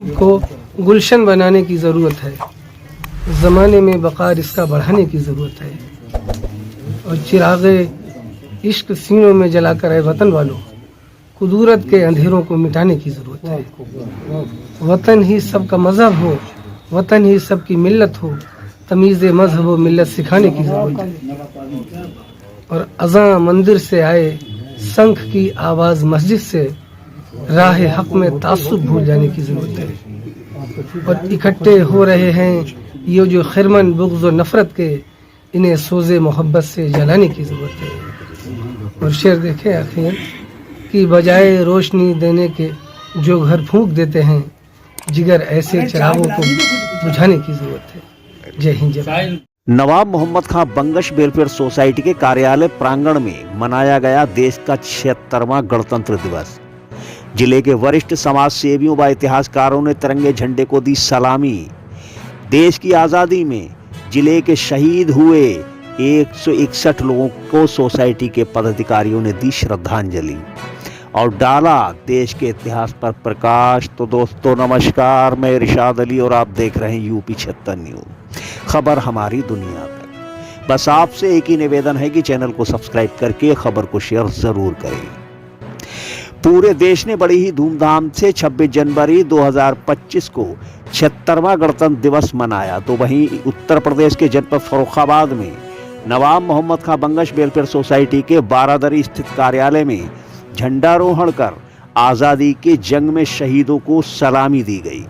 को गुलशन बनाने की ज़रूरत है। ज़माने में वक़ार इसका बढ़ाने की ज़रूरत है। और चिराग़े इश्क सीनों में जलाकर है वतन वालों, कुदूरत के अंधेरों को मिटाने की ज़रूरत है। वतन ही सबका मज़हब हो, वतन ही सबकी मिल्लत हो, तमीज़ मज़हब व मिल्लत सिखाने की ज़रूरत है। और अज़ां मंदिर से आए, शंख की आवाज़ मस्जिद से, राह हक़ में तासुब भूल जाने की ज़रूरत है। और इकट्ठे हो रहे हैं ये जो खिरमन बुग़्ज़ व नफ़रत के, इन्हें सोज़े मोहब्बत से जलाने की ज़रूरत है। और शेर देखें आखिर कि बजाय रोशनी देने के जो घर फूंक देते हैं, जिगर ऐसे चिरागों को बुझाने की ज़रूरत है। जय हिंद, जय भारत। नवाब मोहम्मद खां बंगश वेलफेयर सोसाइटी के कार्यालय प्रांगण में मनाया गया देश का 76वां गणतंत्र दिवस। जिले के वरिष्ठ समाज सेवियों व इतिहासकारों ने तिरंगे झंडे को दी सलामी। देश की आज़ादी में जिले के शहीद हुए 161 लोगों को सोसाइटी के पदाधिकारियों ने दी श्रद्धांजलि और डाला देश के इतिहास पर प्रकाश। तो दोस्तों नमस्कार, मैं इरशाद अली और आप देख रहे हैं यूपी 76 न्यूज़, खबर हमारी दुनिया तक। बस आपसे एक ही निवेदन है कि चैनल को सब्सक्राइब करके खबर को शेयर जरूर करें। पूरे देश ने बड़ी ही धूमधाम से 26 जनवरी 2025 को 76वां गणतंत्र दिवस मनाया। तो वहीं उत्तर प्रदेश के जनपद फर्रुखाबाद में नवाब मोहम्मद खां बंगश वेलफेयर सोसाइटी के बारादरी स्थित कार्यालय में झंडारोहण कर आज़ादी के जंग में शहीदों को सलामी दी गई।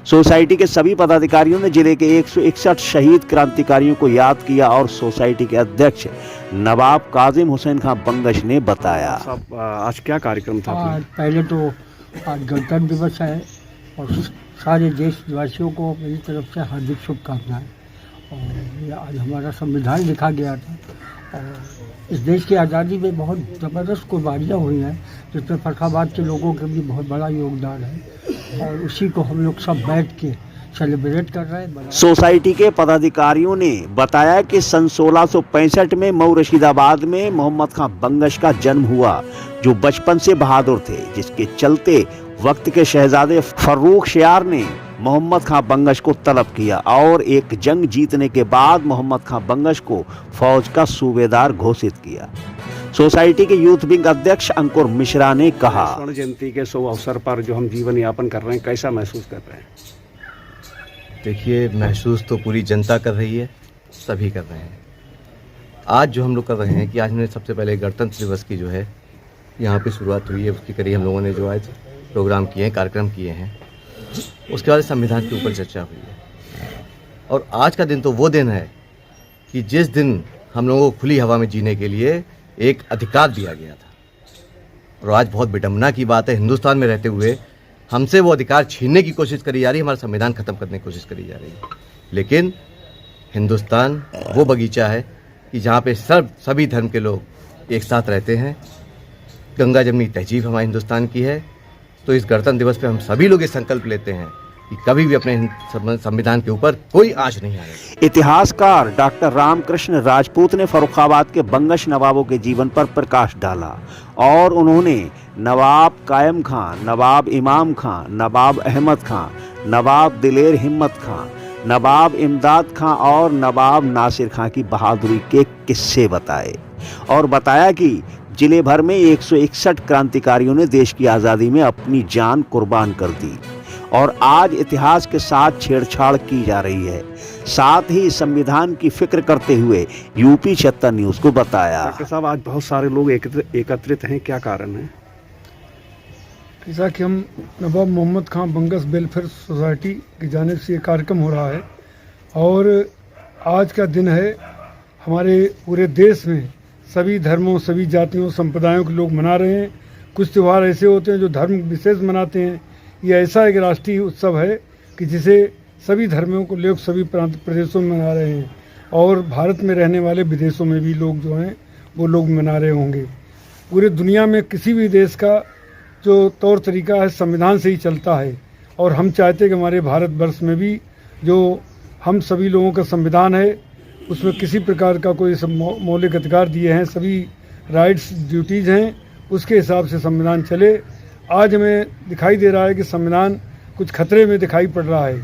सोसाइटी के सभी पदाधिकारियों ने जिले के 161 शहीद क्रांतिकारियों को याद किया और सोसाइटी के अध्यक्ष नवाब काजिम हुसैन खां बंगश ने बताया। आज क्या कार्यक्रम था? पहले तो आज गणतंत्र दिवस है और सारे देशवासियों को मेरी तरफ से हार्दिक शुभकामनाएं। और आज हमारा संविधान लिखा गया था और इस देश की आज़ादी में बहुत ज़बरदस्त कुर्बानियाँ हुई हैं, जिसमें फर्रुखाबाद के लोगों का भी बहुत बड़ा योगदान है और उसी को हम लोग सब बैठ के सेलिब्रेट कर रहे हैं। सोसाइटी के पदाधिकारियों ने बताया कि सन 1665 में मऊ रशीदाबाद में मोहम्मद खां बंगश का जन्म हुआ, जो बचपन से बहादुर थे, जिसके चलते वक्त के शहजादे फर्रुख शियार ने मोहम्मद खां बंगश को तलब किया और एक जंग जीतने के बाद मोहम्मद खां बंगश को फौज का सूबेदार घोषित किया। सोसाइटी के यूथ विंग अध्यक्ष अंकुर मिश्रा ने कहा, स्वर्ण जयंती के शुभ अवसर पर जो हम जीवन यापन कर रहे हैं, कैसा महसूस कर रहे हैं? देखिए, महसूस तो पूरी जनता कर रही है, सभी कर रहे हैं। आज जो हम लोग कर रहे हैं कि आज हमने सबसे पहले गणतंत्र दिवस की जो है यहाँ पे शुरुआत हुई है, उसके करीब हम लोगों ने जो आज प्रोग्राम किए हैं, कार्यक्रम किए हैं। उसके बाद संविधान के ऊपर चर्चा हुई है और आज का दिन तो वो दिन है कि जिस दिन हम लोगों को खुली हवा में जीने के लिए एक अधिकार दिया गया था। और आज बहुत विडंबना की बात है, हिंदुस्तान में रहते हुए हमसे वो अधिकार छीनने की कोशिश करी जा रही है, हमारा संविधान खत्म करने की कोशिश करी जा रही है। लेकिन हिंदुस्तान वो बगीचा है कि जहाँ पे सभी धर्म के लोग एक साथ रहते हैं। गंगा जमनी तहजीब हमारे हिंदुस्तान की है। तो इस गणतंत्र दिवस पे हम सभी लोग ये संकल्प लेते हैं कि कभी भी अपने संविधान के ऊपर कोई आंच नहीं आएगी। इतिहासकार डॉक्टर रामकृष्ण राजपूत ने फर्रुखाबाद के बंगश नवाबों के जीवन पर प्रकाश डाला और उन्होंने नवाब कायम खां, नवाब इमाम खां, नवाब अहमद खां, नवाब दिलेर हिम्मत खां, नवाब इमदाद खां और नवाब नासिर खां की बहादुरी के किस्से बताए और बताया कि जिले भर में 161 क्रांतिकारियों ने देश की आज़ादी में अपनी जान कुर्बान कर दी और आज इतिहास के साथ छेड़छाड़ की जा रही है। साथ ही संविधान की फिक्र करते हुए यूपी 76 न्यूज़ को बताया। डॉक्टर साहब, आज बहुत सारे लोग एकत्रित हैं, क्या कारण है? जैसा कि हम नवाब मोहम्मद खां बंगश वेलफेयर सोसाइटी की जानिब से ये कार्यक्रम हो रहा है और आज का दिन है। हमारे पूरे देश में सभी धर्मों, सभी जातियों, संप्रदायों के लोग मना रहे हैं। कुछ त्यौहार ऐसे होते हैं जो धर्म विशेष मनाते हैं। ये ऐसा एक राष्ट्रीय उत्सव है कि जिसे सभी धर्मों को लोग सभी प्रांत प्रदेशों में मना रहे हैं और भारत में रहने वाले विदेशों में भी लोग जो हैं वो लोग मना रहे होंगे। पूरे दुनिया में किसी भी देश का जो तौर तरीका है संविधान से ही चलता है और हम चाहते हैं कि हमारे भारतवर्ष में भी जो हम सभी लोगों का संविधान है उसमें किसी प्रकार का कोई मौलिक अधिकार दिए हैं, सभी राइट्स ड्यूटीज़ हैं, उसके हिसाब से संविधान चले। आज हमें दिखाई दे रहा है कि संविधान कुछ खतरे में दिखाई पड़ रहा है।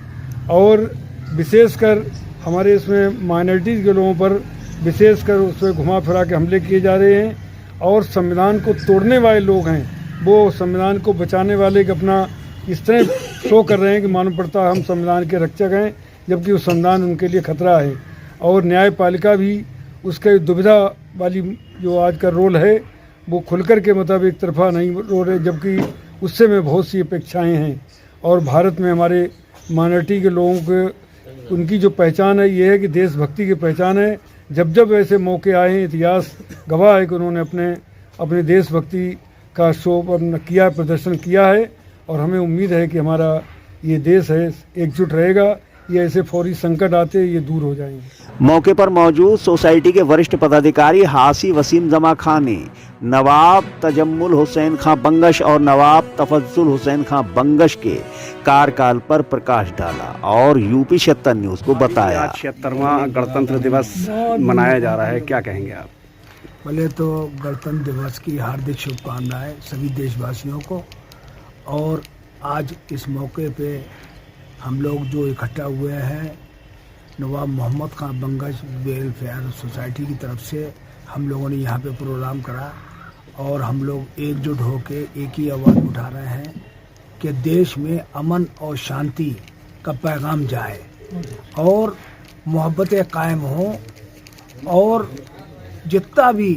और विशेषकर हमारे इसमें माइनॉरिटीज़ के लोगों पर विशेषकर उसमें घुमा फिरा के हमले किए जा रहे हैं। और संविधान को तोड़ने वाले लोग हैं, वो संविधान को बचाने वाले के अपना इस तरह शो कर रहे हैं कि मालूम पड़ता है हम संविधान के रक्षक हैं, जबकि वो संविधान उनके लिए खतरा है। और न्यायपालिका भी उसके दुविधा वाली जो आज का रोल है वो खुलकर के मतलब एक तरफा नहीं रोल है, जबकि उससे में बहुत सी अपेक्षाएं हैं। और भारत में हमारे माइनॉरिटी के लोगों के उनकी जो पहचान है ये है कि देशभक्ति की पहचान है। जब जब ऐसे मौके आए हैं, इतिहास गवाह है कि उन्होंने अपने देशभक्ति का शो किया, प्रदर्शन किया है। और हमें उम्मीद है कि हमारा ये देश है एकजुट रहेगा, ये ऐसे फौरी संकट आते ये दूर हो जाएंगे। मौके पर मौजूद सोसाइटी के वरिष्ठ पदाधिकारी हासी वसीम जमा खान ने नवाब तजम्मुल हुसैन खां बंगश और नवाब तफज्जुल हुसैन खां बंगश के कार्यकाल पर प्रकाश डाला और यूपी 76 न्यूज़ को बताया। 76वां गणतंत्र दिवस मनाया जा रहा है, क्या कहेंगे आप? पहले तो गणतंत्र दिवस की हार्दिक शुभकामनाएं सभी देशवासियों को। और आज इस मौके पे हम लोग जो इकट्ठा हुए हैं, नवाब मोहम्मद खां बंगश वेलफेयर सोसाइटी की तरफ से हम लोगों ने यहाँ पे प्रोग्राम करा और हम लोग एकजुट होकर एक ही आवाज़ उठा रहे हैं कि देश में अमन और शांति का पैगाम जाए और मोहब्बतें कायम हों और जितना भी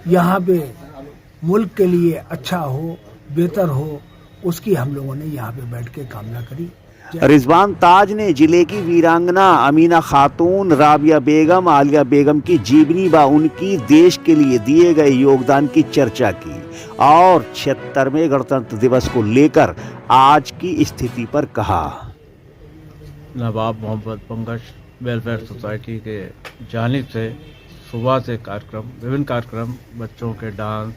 यहाँ पे मुल्क के लिए अच्छा हो, बेहतर हो, उसकी हम लोगों ने यहाँ पे बैठ के कामना करी। रिजवान ताज ने जिले की वीरांगना अमीना खातून, राबिया बेगम, आलिया बेगम की जीवनी व उनकी देश के लिए दिए गए योगदान की चर्चा की और 76वें गणतंत्र दिवस को लेकर आज की स्थिति पर कहा। नवाब मोहम्मद बंगश वेलफेयर सोसाइटी के जानिब से सुबह से विभिन्न कार्यक्रम, बच्चों के डांस,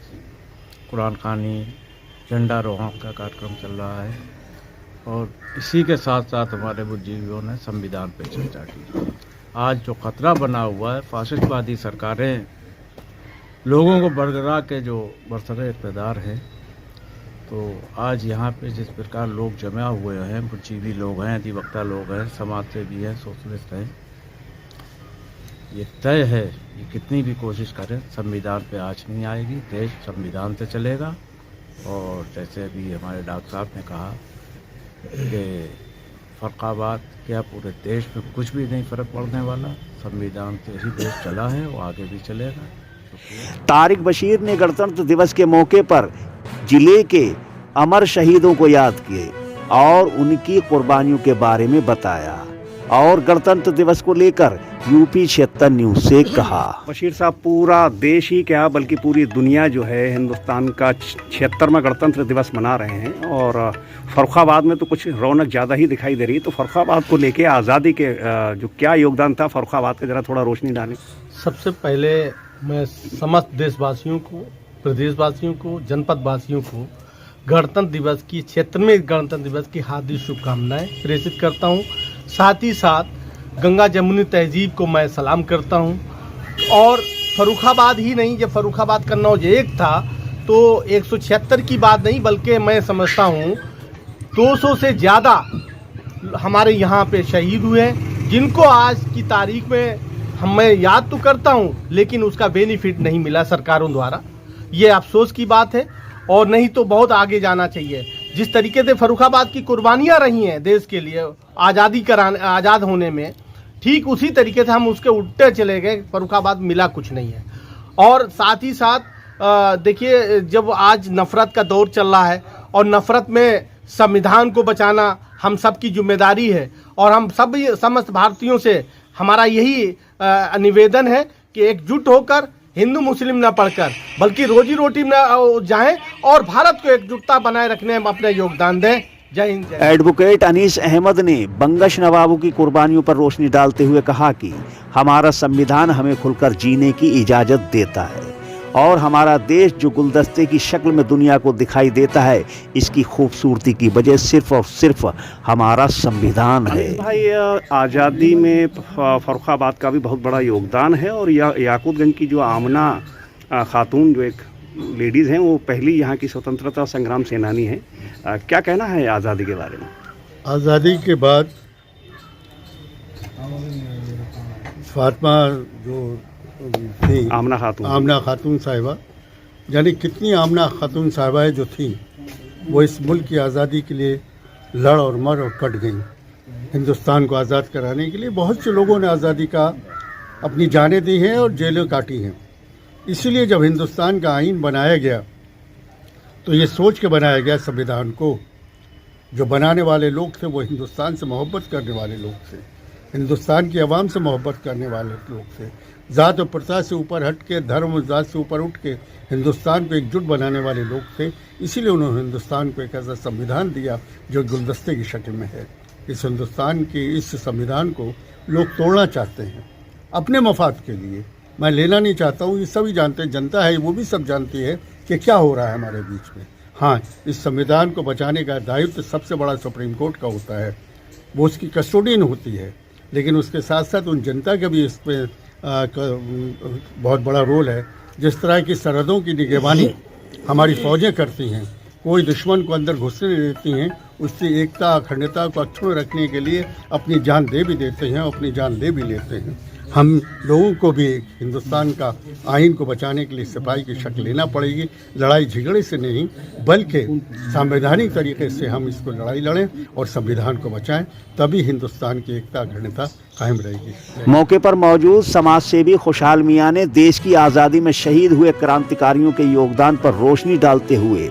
कुरान खानी, झंडा रोहण का कार्यक्रम चल रहा है और इसी के साथ साथ हमारे बुद्धिजीवियों ने संविधान पर चर्चा की। आज जो खतरा बना हुआ है, फासिस्टवादी सरकारें लोगों को बरगरा के जो बरसरे इक़्तिदार है, तो आज यहाँ पे जिस प्रकार लोग जमा हुए हैं, बुद्धिजीवी लोग हैं, अधिवक्ता लोग हैं, समाज सेवी हैं, सोशलिस्ट हैं, ये तय है ये कितनी भी कोशिश करें संविधान पे आँच नहीं आएगी। देश संविधान से चलेगा। और जैसे अभी हमारे डॉक्टर साहब ने कहा कि फ़र्क़ाबाद क्या पूरे देश में कुछ भी नहीं फ़र्क पड़ने वाला, संविधान से ही देश चला है, वो आगे भी चलेगा। तारिक बशीर ने गणतंत्र दिवस के मौके पर जिले के अमर शहीदों को याद किए और उनकी कुर्बानियों के बारे में बताया और गणतंत्र दिवस को लेकर यूपी 76 न्यूज़ से कहा। बशीर साहब, पूरा देश ही क्या बल्कि पूरी दुनिया जो है हिंदुस्तान का 76वां गणतंत्र दिवस मना रहे हैं और फ़र्रुखाबाद में तो कुछ रौनक ज़्यादा ही दिखाई दे रही है। तो फ़र्रुखाबाद को लेके आज़ादी के जो क्या योगदान था फ़र्रुखाबाद का, ज़रा थोड़ा रोशनी डालें। सबसे पहले मैं समस्त देशवासियों को, प्रदेशवासियों को, जनपद वासियों को गणतंत्र दिवस की 76वें गणतंत्र दिवस की हार्दिक शुभकामनाएं प्रेषित करता हूं। साथ ही साथ गंगा जमुनी तहजीब को मैं सलाम करता हूं। और फर्रुखाबाद ही नहीं, जब फर्रुखाबाद कन्नौज एक था तो 176 की बात नहीं, बल्कि मैं समझता हूं 200 से ज़्यादा हमारे यहाँ पे शहीद हुए हैं, जिनको आज की तारीख में मैं याद तो करता हूं, लेकिन उसका बेनिफिट नहीं मिला सरकारों द्वारा। ये अफसोस की बात है और नहीं तो बहुत आगे जाना चाहिए। जिस तरीके से फर्रुखाबाद की कुर्बानियां रही हैं देश के लिए आज़ाद होने में, ठीक उसी तरीके से हम उसके उल्टे चले गए, फर्रुखाबाद मिला कुछ नहीं है। और साथ ही साथ देखिए, जब आज नफ़रत का दौर चल रहा है और नफ़रत में संविधान को बचाना हम सब की जिम्मेदारी है और हम सभी समस्त भारतीयों से हमारा यही निवेदन है कि एकजुट होकर हिंदू मुस्लिम न पढ़कर बल्कि रोजी रोटी में जाएं और भारत को एकजुटता बनाए रखने में अपना योगदान दें। जय हिंद। एडवोकेट अनीस अहमद ने बंगश नवाबों की कुर्बानियों पर रोशनी डालते हुए कहा कि हमारा संविधान हमें खुलकर जीने की इजाज़त देता है और हमारा देश जो गुलदस्ते की शक्ल में दुनिया को दिखाई देता है, इसकी खूबसूरती की वजह सिर्फ और सिर्फ हमारा संविधान है। भाई, आज़ादी में फर्रुखाबाद का भी बहुत बड़ा योगदान है और याकूतगंज की जो आमना खातून जो एक लेडीज़ हैं वो पहली यहाँ की स्वतंत्रता संग्राम सेनानी हैं। क्या कहना है आज़ादी के बारे में? आज़ादी के बाद फातिमा जो थी आमना खातून साहिबा, यानी कितनी आमना खातून साहिबाएँ जो थी वो इस मुल्क की आज़ादी के लिए लड़ और मर और कट गई। हिंदुस्तान को आज़ाद कराने के लिए बहुत से लोगों ने आज़ादी का अपनी जानें दी हैं और जेलें काटी हैं। इसीलिए जब हिंदुस्तान का आइन बनाया गया तो ये सोच के बनाया गया संविधान को, जो बनाने वाले लोग थे वो हिंदुस्तान से मोहब्बत करने वाले लोग थे, हिंदुस्तान की आवाम से मोहब्बत करने वाले लोग थे, ज़ात और प्रथा से ऊपर हट के, धर्म और ज़ात से ऊपर उठ के हिंदुस्तान को एकजुट बनाने वाले लोग थे। इसीलिए उन्होंने हिंदुस्तान को एक ऐसा संविधान दिया जो गुलदस्ते की शक्ल में है। इस हिंदुस्तान के इस संविधान को लोग तोड़ना चाहते हैं अपने मफाद के लिए। मैं लेना नहीं चाहता हूँ, ये सभी जानते हैं, जनता है वो भी सब जानती है कि क्या हो रहा है हमारे बीच में। हाँ, इस संविधान को बचाने का दायित्व सबसे बड़ा सुप्रीम कोर्ट का होता है, वो उसकी कस्टोडियन होती है, लेकिन उसके साथ साथ उन जनता का भी इस पर बहुत बड़ा रोल है। जिस तरह की सरहदों की निगरानी हमारी फ़ौजें करती हैं, कोई दुश्मन को अंदर घुसने नहीं देती हैं, उसकी एकता अखंडता को अक्षुण्ण रखने के लिए अपनी जान दे भी देते हैं और अपनी जान ले भी लेते हैं। हम लोगों को भी हिंदुस्तान का आइन को बचाने के लिए सिपाही की शक्ल लेना पड़ेगी, लड़ाई झगड़े से नहीं बल्कि संवैधानिक तरीके से हम इसको लड़ाई लड़ें और संविधान को बचाएं, तभी हिंदुस्तान की एकता अखंडता कायम रहेगी। मौके पर मौजूद समाज सेवी खुशहाल मियां ने देश की आज़ादी में शहीद हुए क्रांतिकारियों के योगदान पर रोशनी डालते हुए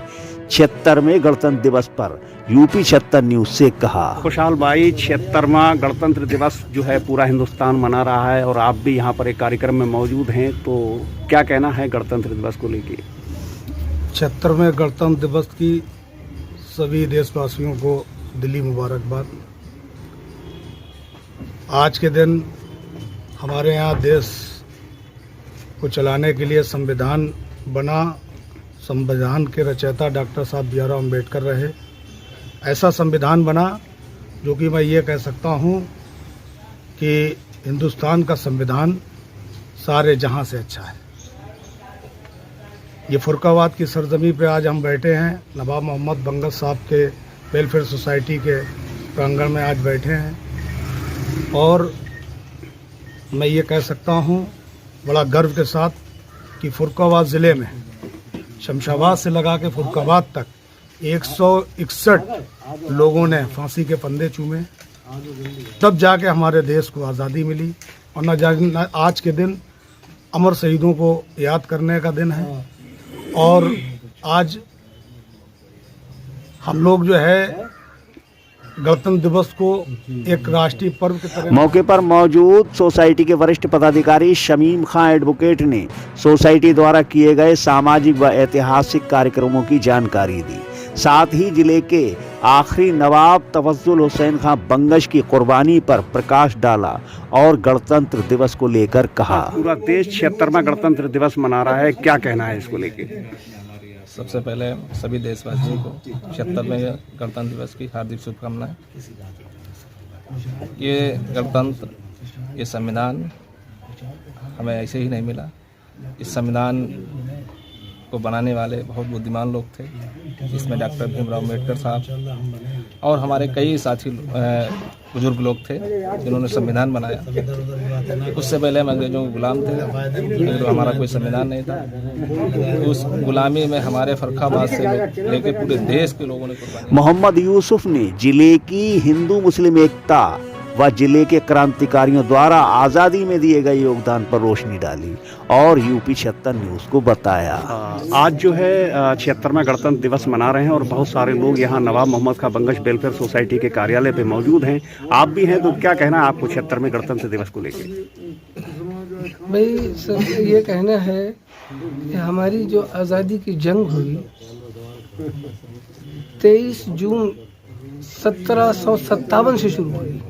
76वें गणतंत्र दिवस पर यूपी 76 न्यूज़ से कहा। खुशहाल भाई, 76वां गणतंत्र दिवस जो है पूरा हिंदुस्तान मना रहा है और आप भी यहाँ पर एक कार्यक्रम में मौजूद हैं, तो क्या कहना है गणतंत्र दिवस को लेके? 76वें गणतंत्र दिवस की सभी देशवासियों को दिली मुबारकबाद। आज के दिन हमारे यहाँ देश को चलाने के लिए संविधान बना। संविधान के रचयिता डॉक्टर साहब भीमराव अम्बेडकर रहे। ऐसा संविधान बना जो कि मैं ये कह सकता हूँ कि हिंदुस्तान का संविधान सारे जहां से अच्छा है। ये फुरकाबाद की सरजमी पे आज हम बैठे हैं, नवाब मोहम्मद बंगश साहब के वेलफेयर सोसाइटी के प्रांगण में आज बैठे हैं और मैं ये कह सकता हूँ बड़ा गर्व के साथ कि फुरकाबाद ज़िले में शमशाबाद से लगा के फुरकाबाद तक 161 लोगों ने फांसी के फंदे चूमे, तब जाके हमारे देश को आज़ादी मिली। और न आज के दिन अमर शहीदों को याद करने का दिन है और आज हम लोग जो है गणतंत्र दिवस को एक राष्ट्रीय पर्व की तरह। मौके पर मौजूद सोसाइटी के वरिष्ठ पदाधिकारी शमीम खां एडवोकेट ने सोसाइटी द्वारा किए गए सामाजिक व ऐतिहासिक कार्यक्रमों की जानकारी दी। साथ ही जिले के आखिरी नवाब तफज्जुल हुसैन खां बंगश की कुर्बानी पर प्रकाश डाला और गणतंत्र दिवस को लेकर कहा। पूरा देश 76वां गणतंत्र दिवस मना रहा है, क्या कहना है इसको लेके? सबसे पहले सभी देशवासियों को 76वें गणतंत्र दिवस की हार्दिक शुभकामनाएं। ये गणतंत्र, ये संविधान हमें ऐसे ही नहीं मिला। इस संविधान को बनाने वाले बहुत बुद्धिमान लोग थे, जिसमें डॉक्टर भीमराव अम्बेडकर साहब और हमारे कई साथी बुजुर्ग लोग थे जिन्होंने संविधान बनाया। उससे पहले हम अंग्रेजों के गुलाम थे, तो हमारा कोई संविधान नहीं था। उस गुलामी में हमारे फर्रुखाबाद से लेकर पूरे देश के लोगों ने कुर्बानी। मोहम्मद यूसुफ ने जिले की हिंदू मुस्लिम एकता व जिले के क्रांतिकारियों द्वारा आज़ादी में दिए गए योगदान पर रोशनी डाली और यूपी 76 न्यूज़ को बताया। आज जो है 76वां गणतंत्र दिवस मना रहे हैं और बहुत सारे लोग यहाँ नवाब मोहम्मद खां बंगश वेलफेयर सोसाइटी के कार्यालय पे मौजूद हैं। आप भी हैं, तो क्या कहना है आपको 76वें गणतंत्र दिवस को लेकर? भाई सबसे ये कहना है कि हमारी जो आज़ादी की जंग हुई 23 जून 1757 से शुरू हुई।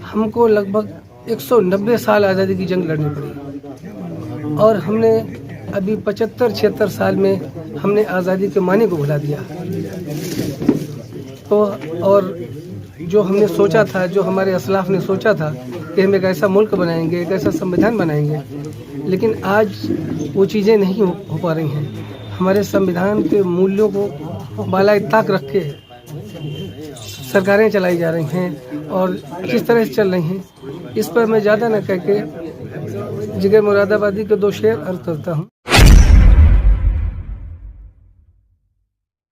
हमको लगभग 190 साल आज़ादी की जंग लड़नी पड़ी और हमने अभी 75-76 साल में हमने आज़ादी के माने को भुला दिया। तो और जो हमने सोचा था, जो हमारे असलाफ ने सोचा था कि हम एक ऐसा मुल्क बनाएंगे, एक ऐसा संविधान बनाएंगे, लेकिन आज वो चीज़ें नहीं हो पा रही हैं। हमारे संविधान के मूल्यों को बाला ताक रख के सरकारें चलाई जा रही हैं और किस तरह से चल रही हैं, इस पर मैं ज़्यादा न कह के जिगर मुरादाबादी के 2 शेर अर्ज करता हूँ।